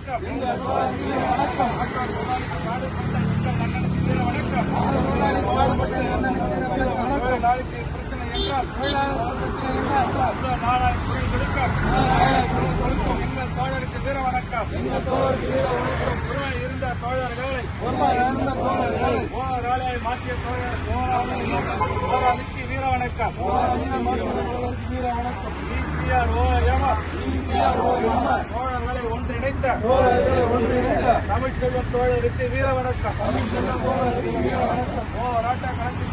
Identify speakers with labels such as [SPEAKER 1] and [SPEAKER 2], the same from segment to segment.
[SPEAKER 1] வணக்கம். நாளைக்கு பிரச்சனை என்றால் நாளாய் குரல் கொடுக்கும். எங்கள் தோழருக்கு வீர வணக்கம். இருந்த தோழர்களை ஓராளாய் மாற்றிய தோழருக்கு வீர வணக்கம். தோழர்களை ஒன்றிணைத்த தமிழ்ச்செல்வன் தோழருக்கு வீர வணக்கம். போராட்ட களத்தில்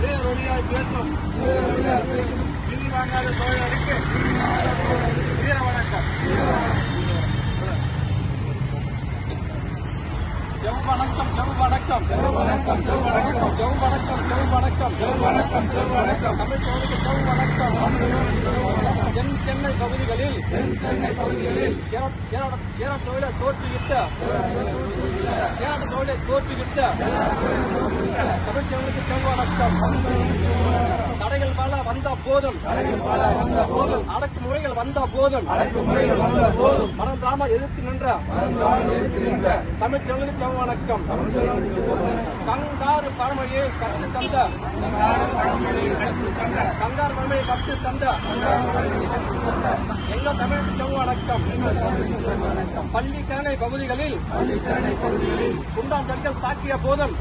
[SPEAKER 1] வேறொழியாய் பேசும் விதி வாங்காத தோழருக்கு வீர வணக்கம். செவ்வணக்கம் செவ்வணக்கம் செவ்வணக்கம் செவ்வணக்கம் செவ்வணக்கம் செவ்வணக்கம் செவ்வணக்கம் செவ்வணக்கம் தமிழ்ச்சோருக்கு செவ்வணக்கம். தென் சென்னை பகுதிகளில் கேரள தொழிலை தோற்றுவித்த தமிழ்ச்சோருக்கு செவ்வணக்கம். தடைகள் பல வந்த போதும் அடக்குமுறைகள் வந்த போதும் மறந்தாமல் எதிர்த்து நின்ற தமிழ்ச்சோருக்கு வணக்கம். கங்காறு பழமொழியை கற்று தந்த எங்கள் தமிழ் வணக்கம். பள்ளிக்கரணை பகுதிகளில் குண்டாஞ்சல்கள் தாக்கிய போதும்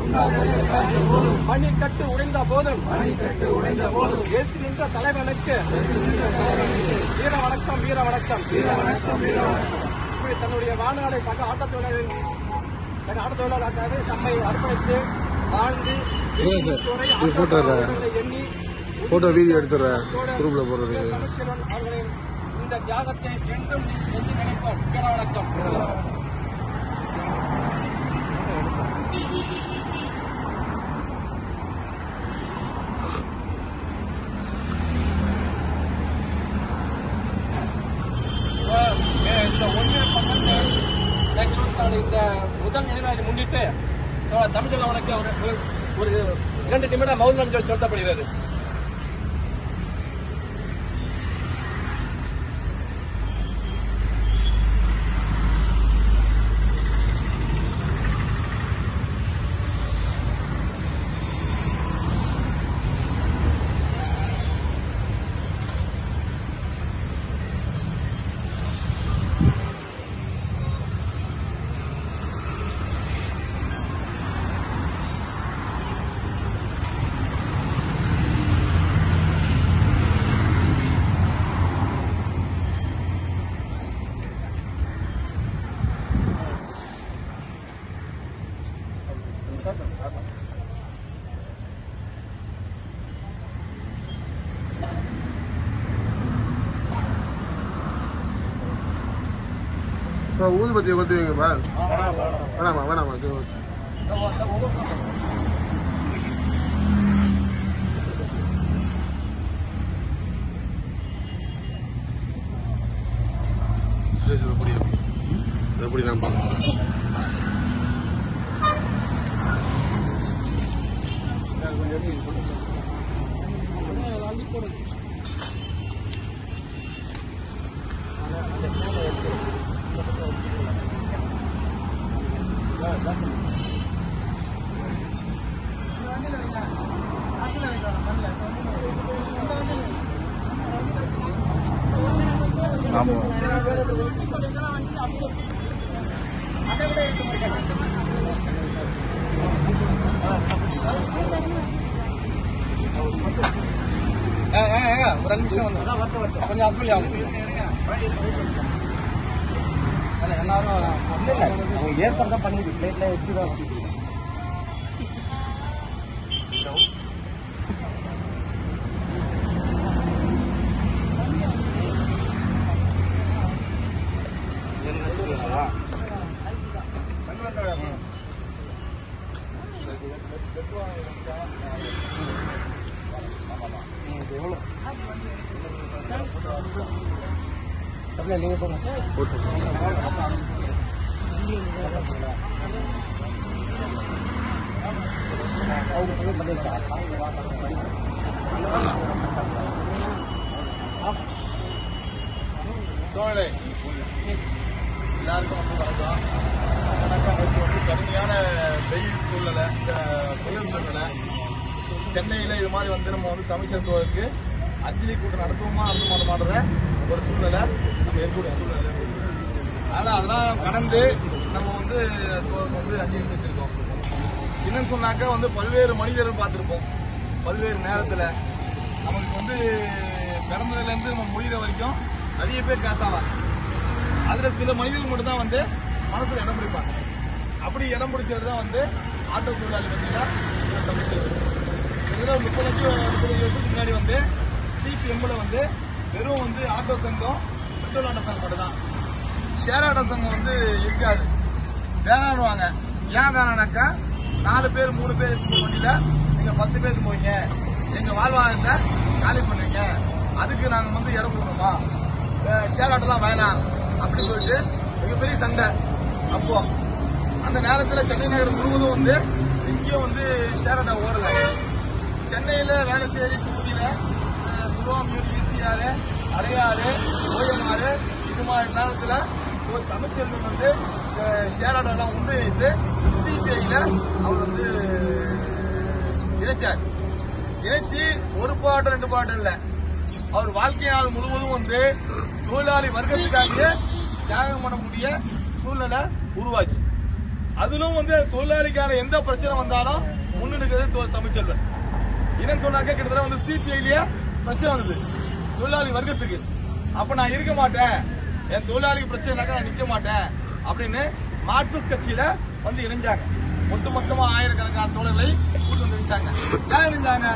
[SPEAKER 1] மணிக்கட்டு உடைந்த போதும் எழுத்து நின்ற தலைவனுக்கு வீர வணக்கம் வீர வணக்கம். இப்படி தன்னுடைய வாழ்நாளை சக ஆட்டத்தொழிலாளர்களுக்காக தம்மை அர்ப்பணித்து வாழ்ந்து எண்ணி
[SPEAKER 2] போட்டோ வீடியோ எடுத்துற குரூப்ல போடுறது.
[SPEAKER 1] அவர்களின் இந்த தியாகத்தை என்றும் நினைப்போம். வீர வணக்கம். இந்த 1/12 இந்த முதல் நினைவாக முன்னிட்டு தமிழ்ச்செல்வனுக்கு ஒரு 2 நிமிட மௌன அஞ்சலி செலுத்தப்படுகிறது.
[SPEAKER 2] ஊதுபத்தியை பத்தி வைங்கப்பா. வேணாமா வேணாமா சரி ஓகே. சுரேஷ் எப்படி நான் பார்க்கலாம்.
[SPEAKER 1] ஒரு நிமிஷம் கொஞ்சம் ஹஸ்பண்ட் ஆகும். எல்லாரும் ஏற்பாடு தான் பண்ணி சைட்ல எடுத்துதான் வச்சுக்கிட்டு நீங்க போட்டு
[SPEAKER 2] தோழர்களே, எல்லாருக்கும் வந்து வணக்கம். நேற்று வந்து கடுமையான வெயில் சூழ்நிலை, புயல் சூழ்நிலை சென்னையில இது மாதிரி வந்து நம்ம வந்து தமிழ்ச்சர் தோழருக்கு அஞ்சலி கூட்டம் நடத்துவோமா நடத்த மாட்டோன்ற ஒரு சூழ்நிலை நம்ம ஏற்படுற சூழ்நிலை. அதெல்லாம் கடந்து நம்ம வந்து அஞ்சலி செஞ்சிருக்கோம். என்னன்னு சொன்னாக்கா வந்து பல்வேறு மனிதர்கள் பார்த்திருப்போம். பல்வேறு நேரத்துல நமக்கு வந்து பிறந்ததுல இருந்து நம்ம முடிகிற வரைக்கும் நிறைய பேர் காசாவாங்க. அதுல சில மனிதர்கள் மட்டும் தான் வந்து மனசுல இடம் பிடிப்பாங்க. அப்படி இடம் பிடிச்சது தான் வந்து ஆட்டோ தொழிலாளி பார்த்தீங்கன்னா தமிழ்ச்சர். 30 வருஷத்துக்கு முன்னாடி வந்து சிபிஎம்ல வந்து வெறும் வந்து ஆட்டோ சங்கம், பெட்ரோல் ஆட்டோ சங்கம் மட்டும் தான். ஷேர் ஆட்டோ சங்கம் வந்து இருக்காது. வேணான்னுவாங்க. ஏன் வேணானாக்கா 4 பேர் 3 பேர் வண்டியில நீங்க 10 பேருக்கு போவீங்க, எங்க வாழ்வாதாரத்தை காலி பண்ணுவீங்க, அதுக்கு நாங்க வந்து இடம் கொடுக்கணுமா, ஷேர் ஆட்டோலாம் வேணாம் அப்படின்னு சொல்லிட்டு மிகப்பெரிய சண்டை. அப்போ அந்த நேரத்தில் சென்னை நகரம் முழுவதும் வந்து இங்கேயும் வந்து ஷேர் ஆட்டோ ஓடல. சென்னையில வேளச்சேரி, தூண்டில, திருவாமியூர், ஈசிஆர், அடையாறு, ஓயமாறு இது மாதிரி நேரத்தில் ஒரு தமிழ்ச்செல்வன் வந்து ஷேர் ஆட்டோ எல்லாம் உண்டு வைத்து சிபிஐல அவர் வந்து இணைச்சார். இணைச்சு ஒரு பாட்டம் 2 பாட்டம் இல்ல, அவர் வாழ்க்கை நாள் முழுவதும் வந்து தொழிலாளி வர்க்கத்துக்காக தியாகம் பண்ணக்கூடிய சூழ்நிலை உருவாச்சு. அதிலும் வந்து தொழிலாளிக்கான எந்த பிரச்சனை வந்தாலும் முன்னெடுக்கிறது தமிழ்ச்செல்வன். என்னன்னு சொன்னாக்க கிட்டத்தட்ட வந்து சிபிஐலயே பிரச்சனை வந்தது தொழிலாளி வர்க்கத்துக்கு. அப்ப நான் இருக்க மாட்டேன், என் தொழிலாளிக்கு பிரச்சனைனாக்க நான் நிக்க மாட்டேன் அப்படின்னு மார்க்சிஸ்ட் கட்சியில வந்து இணைஞ்சாங்க. மொத்தமா ஆயிரக்கணக்கான தோழர்களை கூட்டு வந்து இணைச்சாங்க. ஏன் இணைஞ்சாங்க?